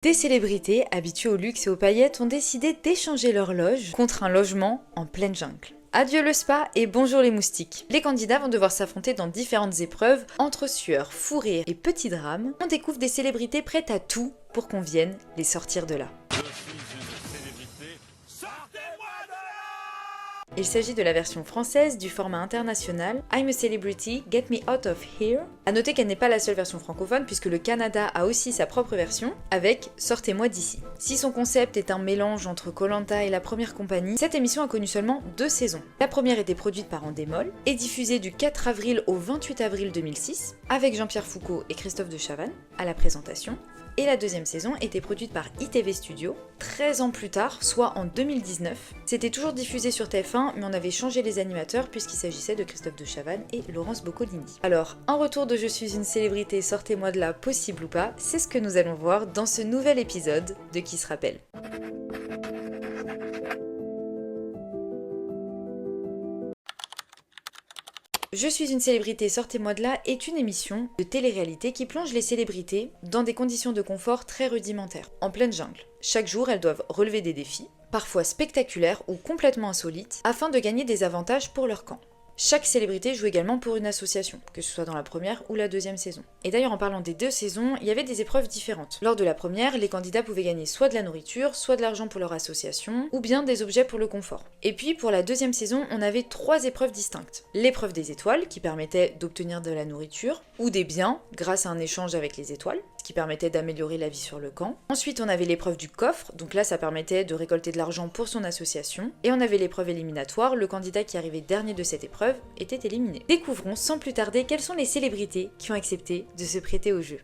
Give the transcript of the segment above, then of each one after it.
Des célébrités habituées au luxe et aux paillettes ont décidé d'échanger leur loge contre un logement en pleine jungle. Adieu le spa et bonjour les moustiques. Les candidats vont devoir s'affronter dans différentes épreuves, entre sueur, fou rire et petits drames. On découvre des célébrités prêtes à tout pour qu'on vienne les sortir de là. Il s'agit de la version française du format international I'm a Celebrity, Get Me Out of Here. A noter qu'elle n'est pas la seule version francophone puisque le Canada a aussi sa propre version avec Sortez-moi d'ici. Si son concept est un mélange entre Koh-Lanta et La Première Compagnie, cette émission a connu seulement 2 saisons. La première était produite par Endemol et diffusée du 4 avril au 28 avril 2006 avec Jean-Pierre Foucault et Christophe de Chavannes à la présentation. Et la deuxième saison était produite par ITV Studio, 13 ans plus tard, soit en 2019. C'était toujours diffusé sur TF1, mais on avait changé les animateurs puisqu'il s'agissait de Christophe de Chavannes et Laurence Boccolini. Alors, un retour de Je suis une célébrité, sortez-moi de là, possible ou pas, c'est ce que nous allons voir dans ce nouvel épisode de Qui se rappelle. Je suis une célébrité, sortez-moi de là est une émission de télé-réalité qui plonge les célébrités dans des conditions de confort très rudimentaires, en pleine jungle. Chaque jour, elles doivent relever des défis, parfois spectaculaires ou complètement insolites, afin de gagner des avantages pour leur camp. Chaque célébrité joue également pour une association, que ce soit dans la première ou la deuxième saison. Et d'ailleurs, en parlant des 2 saisons, il y avait des épreuves différentes. Lors de la première, les candidats pouvaient gagner soit de la nourriture, soit de l'argent pour leur association, ou bien des objets pour le confort. Et puis, pour la deuxième saison, on avait 3 épreuves distinctes. L'épreuve des étoiles, qui permettait d'obtenir de la nourriture, ou des biens, grâce à un échange avec les étoiles, ce qui permettait d'améliorer la vie sur le camp. Ensuite, on avait l'épreuve du coffre, donc là, ça permettait de récolter de l'argent pour son association. Et on avait l'épreuve éliminatoire, le candidat qui arrivait dernier de cette épreuve était éliminé. Découvrons sans plus tarder quelles sont les célébrités qui ont accepté de se prêter au jeu.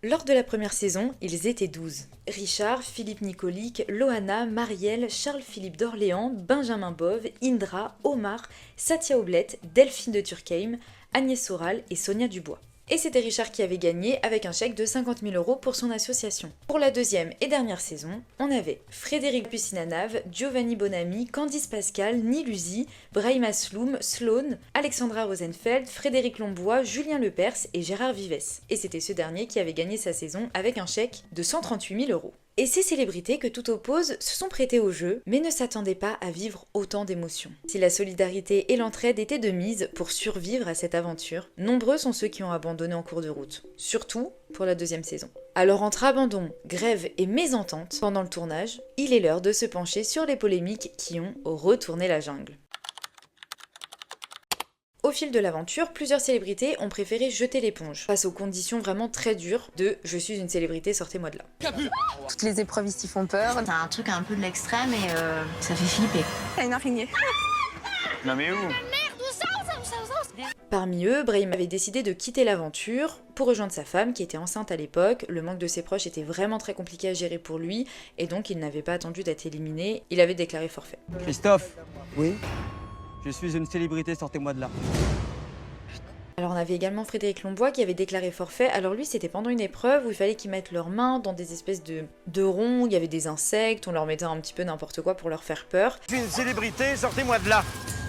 Lors de la première saison, ils étaient 12. Richard, Philippe Nicolic, Loana, Marielle, Charles-Philippe d'Orléans, Benjamin Bove, Indra, Omar, Satia Oblette, Delphine de Turckheim, Agnès Soral et Sonia Dubois. Et c'était Richard qui avait gagné avec un chèque de 50 000 € pour son association. Pour la deuxième et dernière saison, on avait Frédéric Pucinanave, Giovanni Bonami, Candice Pascal, Niluzi, Brahim Asloum, Sloane, Alexandra Rosenfeld, Frédéric Lombois, Julien Lepers et Gérard Vives. Et c'était ce dernier qui avait gagné sa saison avec un chèque de 138 000 €. Et ces célébrités que tout oppose se sont prêtées au jeu, mais ne s'attendaient pas à vivre autant d'émotions. Si la solidarité et l'entraide étaient de mise pour survivre à cette aventure, nombreux sont ceux qui ont abandonné en cours de route, surtout pour la deuxième saison. Alors entre abandon, grève et mésentente pendant le tournage, il est l'heure de se pencher sur les polémiques qui ont retourné la jungle. Au fil de l'aventure, plusieurs célébrités ont préféré jeter l'éponge face aux conditions vraiment très dures de « je suis une célébrité, sortez-moi de là ». Toutes les épreuves ici font peur. C'est un truc un peu de l'extrême et ça fait flipper. T'as une araignée. Non mais où? Parmi eux, Brahim avait décidé de quitter l'aventure pour rejoindre sa femme qui était enceinte à l'époque. Le manque de ses proches était vraiment très compliqué à gérer pour lui et donc il n'avait pas attendu d'être éliminé, il avait déclaré forfait. Christophe, Oui. je suis une célébrité, sortez-moi de là. Alors on avait également Frédéric Lombois qui avait déclaré forfait. Alors lui c'était pendant une épreuve où il fallait qu'ils mettent leurs mains dans des espèces de ronds, où il y avait des insectes, on leur mettait un petit peu n'importe quoi pour leur faire peur. Je suis une célébrité, sortez-moi de là.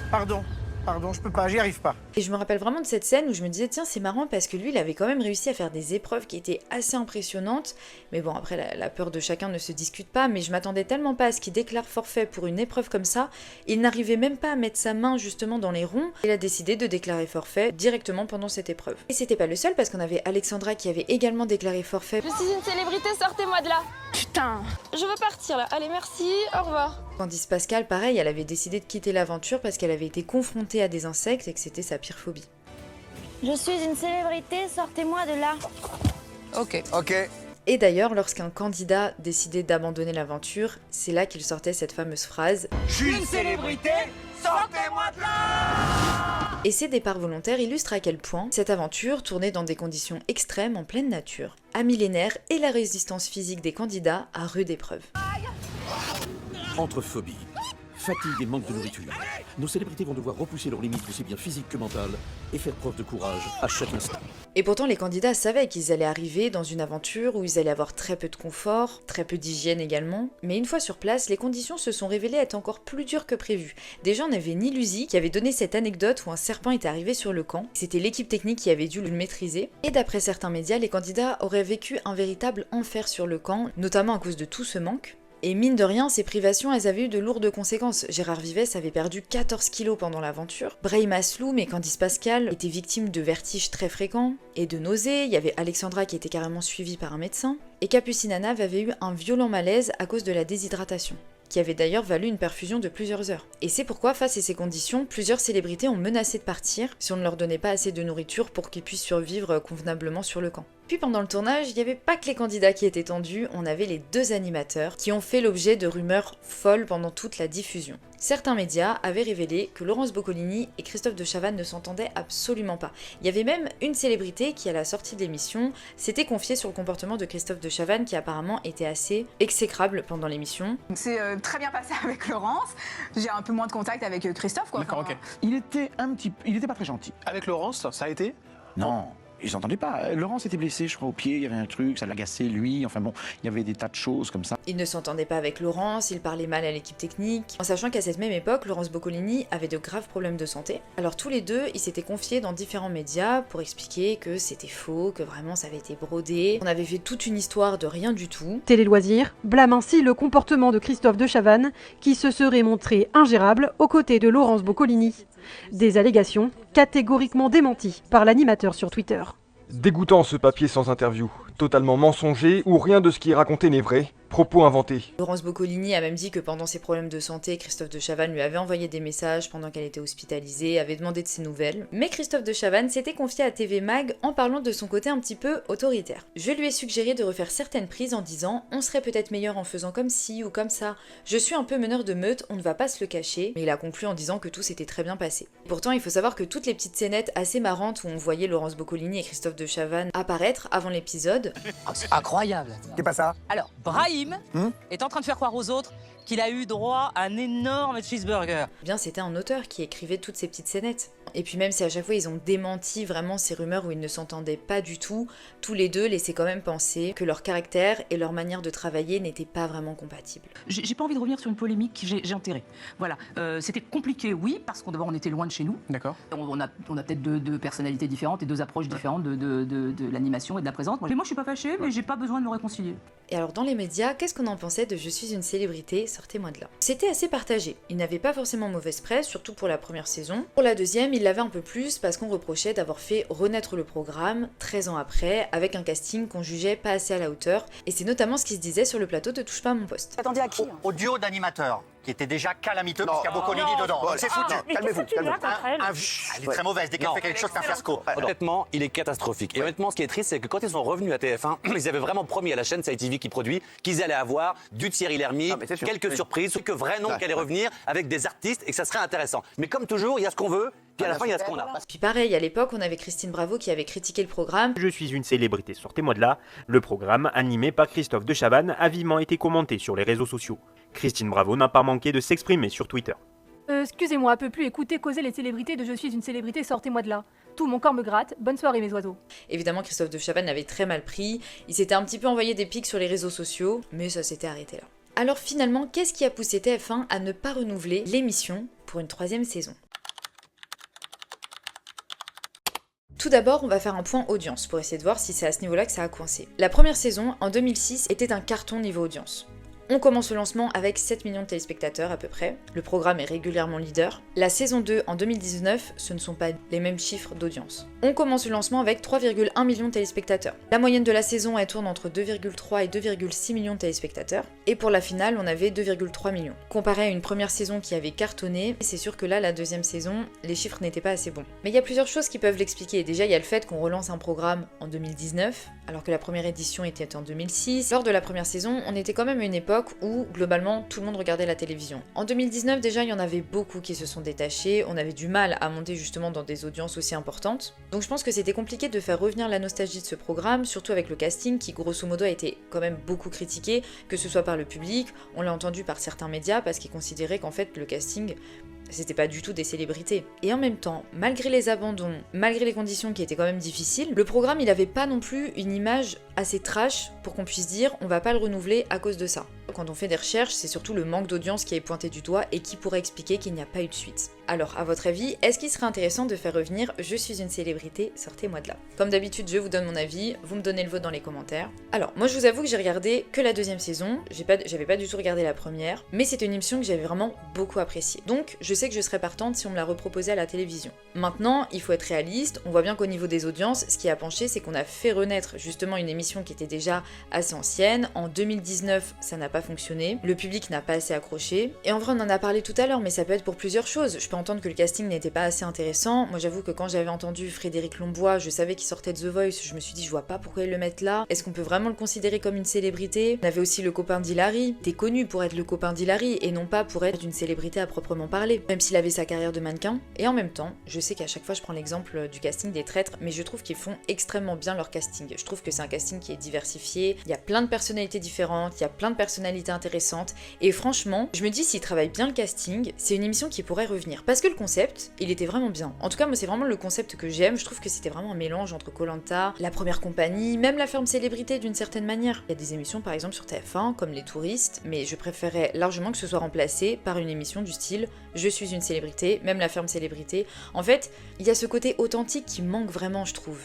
Pardon, je peux pas, j'y arrive pas. Et je me rappelle vraiment de cette scène où je me disais tiens c'est marrant parce que lui il avait quand même réussi à faire des épreuves qui étaient assez impressionnantes. Mais bon après la peur de chacun ne se discute pas, mais je m'attendais tellement pas à ce qu'il déclare forfait pour une épreuve comme ça. Il n'arrivait même pas à mettre sa main justement dans les ronds. Il a décidé de déclarer forfait directement pendant cette épreuve. Et c'était pas le seul parce qu'on avait Alexandra qui avait également déclaré forfait. Je suis une célébrité, sortez-moi de là. Putain. Je veux partir là. Allez, merci, au revoir. Candice Pascal, pareil, elle avait décidé de quitter l'aventure parce qu'elle avait été confrontée à des insectes et que c'était sa pire phobie. Je suis une célébrité, sortez-moi de là. Ok. Et d'ailleurs, lorsqu'un candidat décidait d'abandonner l'aventure, c'est là qu'il sortait cette fameuse phrase Je suis une célébrité, sortez-moi de là. Et ces départs volontaires illustrent à quel point cette aventure, tournée dans des conditions extrêmes en pleine nature, a mis les nerfs et la résistance physique des candidats à rude épreuve. Entre phobie, fatigue et manque de nourriture. Nos célébrités vont devoir repousser leurs limites aussi bien physiques que mentales et faire preuve de courage à chaque instant. Et pourtant, les candidats savaient qu'ils allaient arriver dans une aventure où ils allaient avoir très peu de confort, très peu d'hygiène également. Mais une fois sur place, les conditions se sont révélées être encore plus dures que prévu. Déjà, on avait Nilusi qui avait donné cette anecdote où un serpent était arrivé sur le camp. C'était l'équipe technique qui avait dû le maîtriser. Et d'après certains médias, les candidats auraient vécu un véritable enfer sur le camp, notamment à cause de tout ce manque. Et mine de rien, ces privations, elles avaient eu de lourdes conséquences. Gérard Vives avait perdu 14 kilos pendant l'aventure. Brahim Asloum et Candice Pascal étaient victimes de vertiges très fréquents et de nausées. Il y avait Alexandra qui était carrément suivie par un médecin. Et Capucine Anave avait eu un violent malaise à cause de la déshydratation, qui avait d'ailleurs valu une perfusion de plusieurs heures. Et c'est pourquoi, face à ces conditions, plusieurs célébrités ont menacé de partir si on ne leur donnait pas assez de nourriture pour qu'ils puissent survivre convenablement sur le camp. Puis pendant le tournage, il n'y avait pas que les candidats qui étaient tendus, on avait les deux animateurs qui ont fait l'objet de rumeurs folles pendant toute la diffusion. Certains médias avaient révélé que Laurence Boccolini et Christophe de Chavannes ne s'entendaient absolument pas. Il y avait même une célébrité qui, à la sortie de l'émission, s'était confiée sur le comportement de Christophe de Chavannes qui apparemment était assez exécrable pendant l'émission. C'est très bien passé avec Laurence. J'ai un peu moins de contact avec Christophe, quoi. D'accord, Enfin, ok. Il était pas très gentil. Avec Laurence, ça a été? Non, ils s'entendaient pas. Laurence était blessé, je crois, au pied, il y avait un truc, ça l'agaçait, lui. Enfin bon, il y avait des tas de choses comme ça. Il ne s'entendait pas avec Laurence, il parlait mal à l'équipe technique, en sachant qu'à cette même époque, Laurence Boccolini avait de graves problèmes de santé. Alors tous les deux, ils s'étaient confiés dans différents médias pour expliquer que c'était faux, que vraiment ça avait été brodé, on avait fait toute une histoire de rien du tout. Télé Loisirs blâme ainsi le comportement de Christophe de Chavannes, qui se serait montré ingérable aux côtés de Laurence Boccolini. Des allégations catégoriquement démenties par l'animateur sur Twitter. Dégoûtant ce papier sans interview, totalement mensonger où rien de ce qui est raconté n'est vrai, propos inventés. Laurence Boccolini a même dit que pendant ses problèmes de santé, Christophe de Chavannes lui avait envoyé des messages pendant qu'elle était hospitalisée, avait demandé de ses nouvelles. Mais Christophe de Chavannes s'était confié à TV Mag en parlant de son côté un petit peu autoritaire. Je lui ai suggéré de refaire certaines prises en disant « On serait peut-être meilleur en faisant comme ci ou comme ça. Je suis un peu meneur de meute, on ne va pas se le cacher. » Mais il a conclu en disant que tout s'était très bien passé. Pourtant, il faut savoir que toutes les petites scénettes assez marrantes où on voyait Laurence Boccolini et Christophe de Chavannes apparaître avant l'épisode... Oh, c'est incroyable. C'est pas ça? Alors, Brahim est en train de faire croire aux autres qu'il a eu droit à un énorme cheeseburger. Eh bien, c'était un auteur qui écrivait toutes ces petites scénettes. Et puis même si à chaque fois ils ont démenti vraiment ces rumeurs où ils ne s'entendaient pas du tout, tous les deux laissaient quand même penser que leur caractère et leur manière de travailler n'étaient pas vraiment compatibles. J'ai pas envie de revenir sur une polémique que j'ai enterrée. Voilà, c'était compliqué, oui, parce qu'on d'abord on était loin de chez nous. D'accord. On a peut-être deux personnalités différentes et deux approches différentes de l'animation et de la présence. Mais moi je suis pas fâchée, mais j'ai pas besoin de me réconcilier. Et alors dans les médias, qu'est-ce qu'on en pensait de « Je suis une célébrité, sortez-moi de là ». C'était assez partagé. Il n'avait pas forcément mauvaise presse, surtout pour la première saison. Pour la deuxième, il l'avait un peu plus parce qu'on reprochait d'avoir fait renaître le programme 13 ans après, avec un casting qu'on jugeait pas assez à la hauteur. Et c'est notamment ce qui se disait sur le plateau de Touche pas à mon poste. Attendez à qui? Au duo d'animateurs, qui était déjà calamiteux, parce qu'il y a Boccolini dedans. Donc c'est foutu. Calmez-vous, calmez-vous. Elle est très mauvaise, dès qu'elle fait quelque chose, c'est un fiasco. Honnêtement, il est catastrophique. Et honnêtement, ce qui est triste, c'est que quand ils sont revenus à TF1, ils avaient vraiment promis à la chaîne CITV qui produit qu'ils allaient avoir du Thierry Lhermitte, quelques surprises, quelques vrais noms qui allaient revenir avec des artistes et que ça serait intéressant. Mais comme toujours, il y a ce qu'on veut, puis à la fin, il y a ce qu'on a. Puis pareil, à l'époque, on avait Christine Bravo qui avait critiqué le programme. Je suis une célébrité, sortez-moi de là. Le programme, animé par Christophe de Chavannes, a vivement été commenté sur les réseaux sociaux. Christine Bravo n'a pas manqué de s'exprimer sur Twitter. Excusez-moi, un peu plus écouter causer les célébrités de Je suis une célébrité, sortez-moi de là. Tout mon corps me gratte, bonne soirée mes oiseaux. Évidemment, Christophe de Chavannes l'avait très mal pris, il s'était un petit peu envoyé des pics sur les réseaux sociaux, mais ça s'était arrêté là. Alors finalement, qu'est-ce qui a poussé TF1 à ne pas renouveler l'émission pour une 3e saison ? Tout d'abord, on va faire un point audience pour essayer de voir si c'est à ce niveau-là que ça a coincé. La première saison, en 2006, était un carton niveau audience. On commence le lancement avec 7 millions de téléspectateurs à peu près. Le programme est régulièrement leader. La saison 2 en 2019, ce ne sont pas les mêmes chiffres d'audience. On commence le lancement avec 3,1 millions de téléspectateurs. La moyenne de la saison, elle tourne entre 2,3 et 2,6 millions de téléspectateurs. Et pour la finale, on avait 2,3 millions. Comparé à une première saison qui avait cartonné, c'est sûr que là, la deuxième saison, les chiffres n'étaient pas assez bons. Mais il y a plusieurs choses qui peuvent l'expliquer. Déjà, il y a le fait qu'on relance un programme en 2019, alors que la première édition était en 2006. Lors de la première saison, on était quand même à une époque époque où globalement tout le monde regardait la télévision. En 2019 déjà il y en avait beaucoup qui se sont détachés, on avait du mal à monter justement dans des audiences aussi importantes. Donc je pense que c'était compliqué de faire revenir la nostalgie de ce programme, surtout avec le casting qui grosso modo a été quand même beaucoup critiqué, que ce soit par le public, on l'a entendu par certains médias parce qu'ils considéraient qu'en fait le casting c'était pas du tout des célébrités. Et en même temps, malgré les abandons, malgré les conditions qui étaient quand même difficiles, le programme il avait pas non plus une image assez trash pour qu'on puisse dire on va pas le renouveler à cause de ça. Quand on fait des recherches, c'est surtout le manque d'audience qui est pointé du doigt et qui pourrait expliquer qu'il n'y a pas eu de suite. Alors, à votre avis, est-ce qu'il serait intéressant de faire revenir « Je suis une célébrité, sortez-moi de là ». Comme d'habitude, je vous donne mon avis, vous me donnez le vôtre dans les commentaires. Alors, moi je vous avoue que j'ai regardé que la deuxième saison, j'avais pas du tout regardé la première, mais c'était une émission que j'avais vraiment beaucoup appréciée. Donc, je sais que je serais partante si on me la reproposait à la télévision. Maintenant, il faut être réaliste, on voit bien qu'au niveau des audiences, ce qui a penché, c'est qu'on a fait renaître justement une émission qui était déjà assez ancienne. En 2019, ça n'a pas fonctionné, le public n'a pas assez accroché, et en vrai on en a parlé tout à l'heure, mais ça peut être pour plusieurs choses. Je peux entendre que le casting n'était pas assez intéressant. Moi j'avoue que quand j'avais entendu Frédéric Lombois, je savais qu'il sortait de The Voice, je me suis dit je vois pas pourquoi ils le mettent là. Est-ce qu'on peut vraiment le considérer comme une célébrité? On avait aussi le copain d'Hilary, t'es connu pour être le copain d'Hilary et non pas pour être une célébrité à proprement parler, même s'il avait sa carrière de mannequin. Et en même temps, je sais qu'à chaque fois je prends l'exemple du casting des Traîtres, mais je trouve qu'ils font extrêmement bien leur casting. Je trouve que c'est un casting qui est diversifié, il y a plein de personnalités différentes, il y a plein de personnalités intéressantes, et franchement, je me dis s'ils travaillent bien le casting, c'est une émission qui pourrait revenir. Parce que le concept, il était vraiment bien. En tout cas, moi c'est vraiment le concept que j'aime, je trouve que c'était vraiment un mélange entre Koh-Lanta, La Première Compagnie, même La Ferme Célébrité d'une certaine manière. Il y a des émissions par exemple sur TF1, comme Les Touristes, mais je préférais largement que ce soit remplacé par une émission du style Je suis une célébrité, même La Ferme Célébrité. En fait, il y a ce côté authentique qui manque vraiment, je trouve.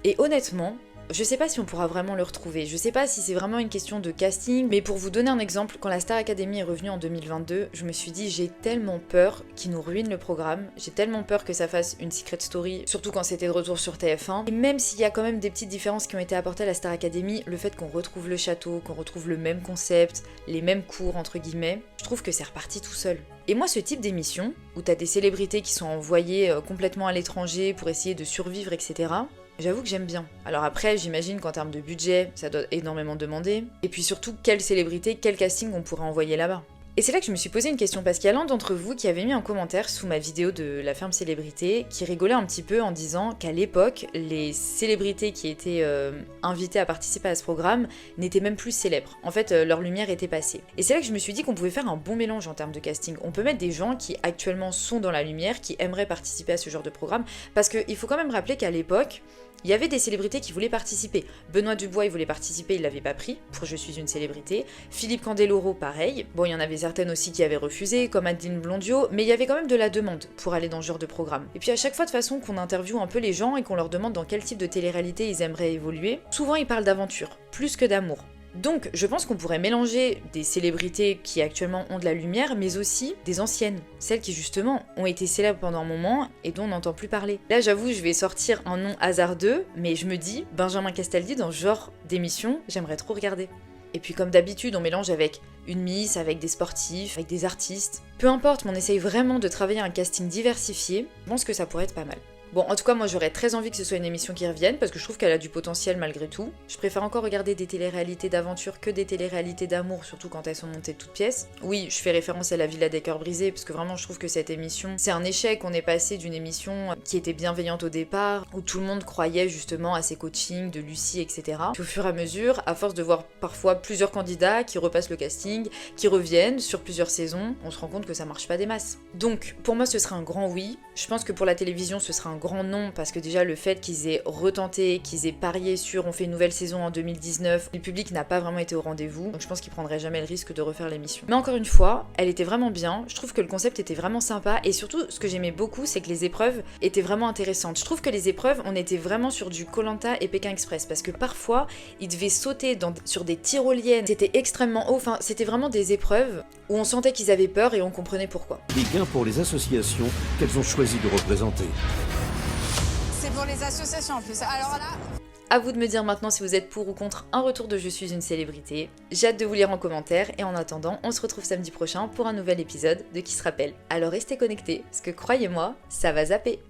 Et honnêtement, je sais pas si on pourra vraiment le retrouver, je sais pas si c'est vraiment une question de casting, mais pour vous donner un exemple, quand la Star Academy est revenue en 2022, je me suis dit j'ai tellement peur qu'ils nous ruinent le programme, j'ai tellement peur que ça fasse une Secret Story, surtout quand c'était de retour sur TF1, et même s'il y a quand même des petites différences qui ont été apportées à la Star Academy, le fait qu'on retrouve le château, qu'on retrouve le même concept, les mêmes cours entre guillemets, je trouve que c'est reparti tout seul. Et moi ce type d'émission, où t'as des célébrités qui sont envoyées complètement à l'étranger pour essayer de survivre, etc., j'avoue que j'aime bien. Alors après, j'imagine qu'en termes de budget, ça doit énormément demander. Et puis surtout, quelle célébrité, quel casting on pourrait envoyer là-bas. Et c'est là que je me suis posé une question, parce qu'il y a l'un d'entre vous qui avait mis un commentaire sous ma vidéo de La Ferme Célébrité, qui rigolait un petit peu en disant qu'à l'époque, les célébrités qui étaient invitées à participer à ce programme n'étaient même plus célèbres. En fait, leur lumière était passée. Et c'est là que je me suis dit qu'on pouvait faire un bon mélange en termes de casting. On peut mettre des gens qui actuellement sont dans la lumière, qui aimeraient participer à ce genre de programme, parce qu'il faut quand même rappeler qu'à l'époque, il y avait des célébrités qui voulaient participer. Benoît Dubois, il voulait participer, il l'avait pas pris, pour Je suis une célébrité. Philippe Candeloro, pareil. Bon, il y en avait certaines aussi qui avaient refusé, comme Adeline Blondio, mais il y avait quand même de la demande pour aller dans ce genre de programme. Et puis à chaque fois, de façon qu'on interviewe un peu les gens et qu'on leur demande dans quel type de télé-réalité ils aimeraient évoluer, souvent ils parlent d'aventure, plus que d'amour. Donc, je pense qu'on pourrait mélanger des célébrités qui actuellement ont de la lumière, mais aussi des anciennes, celles qui justement ont été célèbres pendant un moment et dont on n'entend plus parler. Là, j'avoue, je vais sortir un nom hasardeux, mais je me dis, Benjamin Castaldi, dans ce genre d'émission, j'aimerais trop regarder. Et puis comme d'habitude, on mélange avec une Miss, avec des sportifs, avec des artistes. Peu importe, mais on essaye vraiment de travailler un casting diversifié, je pense que ça pourrait être pas mal. Bon, en tout cas, moi j'aurais très envie que ce soit une émission qui revienne, parce que je trouve qu'elle a du potentiel malgré tout. Je préfère encore regarder des télé-réalités d'aventure que des télé-réalités d'amour, surtout quand elles sont montées de toutes pièces. Oui, je fais référence à La Villa des Cœurs Brisés, parce que vraiment je trouve que cette émission, c'est un échec. On est passé d'une émission qui était bienveillante au départ, où tout le monde croyait justement à ses coachings de Lucie, etc. Puis au fur et à mesure, à force de voir parfois plusieurs candidats qui repassent le casting, qui reviennent sur plusieurs saisons, on se rend compte que ça marche pas des masses. Donc, pour moi ce serait un grand oui. Je pense que pour la télévision ce sera un grand non, parce que déjà le fait qu'ils aient retenté, qu'ils aient parié sur on fait une nouvelle saison en 2019, le public n'a pas vraiment été au rendez-vous, donc je pense qu'ils prendraient jamais le risque de refaire l'émission. Mais encore une fois, elle était vraiment bien, je trouve que le concept était vraiment sympa, et surtout ce que j'aimais beaucoup c'est que les épreuves étaient vraiment intéressantes. Je trouve que les épreuves, on était vraiment sur du Koh-Lanta et Pékin Express, parce que parfois ils devaient sauter sur des tyroliennes, c'était extrêmement haut, enfin c'était vraiment des épreuves où on sentait qu'ils avaient peur et on comprenait pourquoi. Des gains pour les associations qu'elles ont choisi de représenter. C'est pour les associations en plus. Alors là... À vous de me dire maintenant si vous êtes pour ou contre un retour de Je suis une célébrité. J'ai hâte de vous lire en commentaire, et en attendant, on se retrouve samedi prochain pour un nouvel épisode de Qui se rappelle. Alors restez connectés, parce que croyez-moi, ça va zapper.